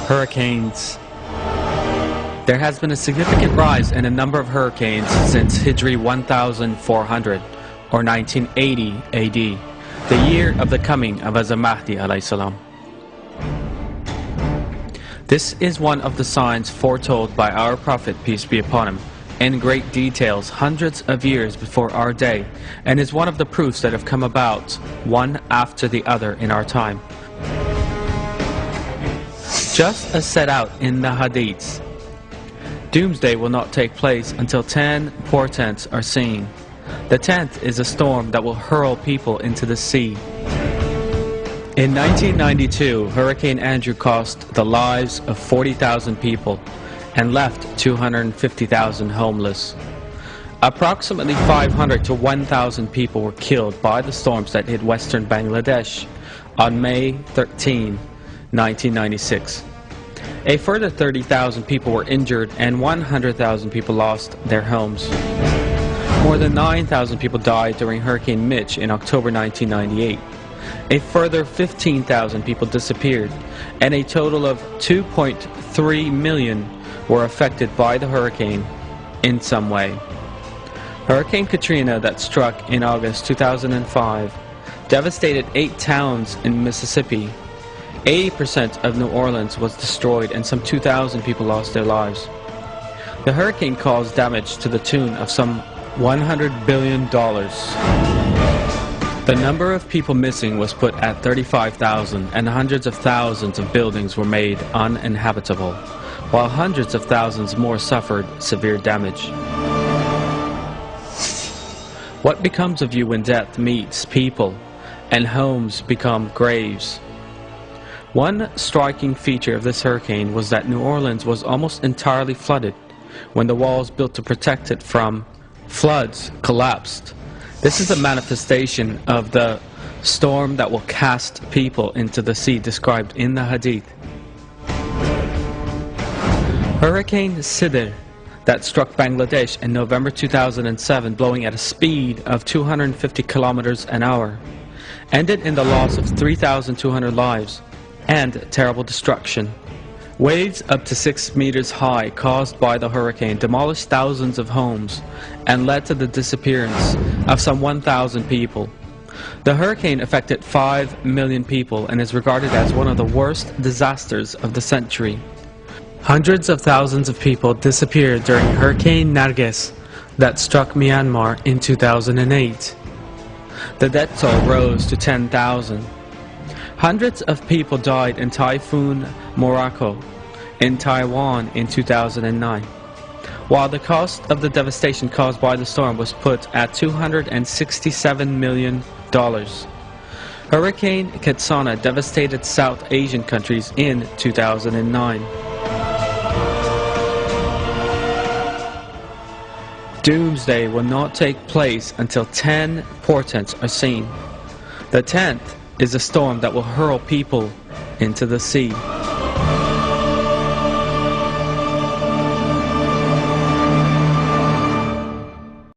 Hurricanes. There has been a significant rise in the number of hurricanes since Hijri 1400 or 1980 AD, the year of the coming of Mahdi alayhi salam. This is one of the signs foretold by our Prophet, peace be upon him, in great details hundreds of years before our day, and is one of the proofs that have come about one after the other in our time. Just as set out in the Hadiths, doomsday will not take place until 10 portents are seen. The 10th is a storm that will hurl people into the sea. In 1992, Hurricane Andrew cost the lives of 40,000 people and left 250,000 homeless. Approximately 500 to 1,000 people were killed by the storms that hit western Bangladesh on May 13, 1996. A further 30,000 people were injured and 100,000 people lost their homes. More than 9,000 people died during Hurricane Mitch in October 1998. A further 15,000 people disappeared, and a total of 2.3 million were affected by the hurricane in some way. Hurricane Katrina that struck in August 2005 devastated 8 towns in Mississippi. 80% of New Orleans was destroyed and some 2,000 people lost their lives. The hurricane caused damage to the tune of some $100 billion. The number of people missing was put at 35,000, and hundreds of thousands of buildings were made uninhabitable, while hundreds of thousands more suffered severe damage. What becomes of you when death meets people and homes become graves? One striking feature of this hurricane was that New Orleans was almost entirely flooded when the walls built to protect it from floods collapsed. This is a manifestation of the storm that will cast people into the sea described in the Hadith. Hurricane Sidr that struck Bangladesh in November 2007, blowing at a speed of 250 kilometers an hour, ended in the loss of 3,200 lives and terrible destruction. Waves up to 6 meters high caused by the hurricane demolished thousands of homes and led to the disappearance of some 1,000 people. The hurricane affected 5 million people and is regarded as one of the worst disasters of the century. Hundreds of thousands of people disappeared during Hurricane Nargis that struck Myanmar in 2008. The death toll rose to 10,000. Hundreds of people died in Typhoon Moraco in Taiwan in 2009, while the cost of the devastation caused by the storm was put at $267 million. Hurricane Ketsana devastated South Asian countries in 2009. Doomsday will not take place until 10 portents are seen. The 10th is a storm that will hurl people into the sea.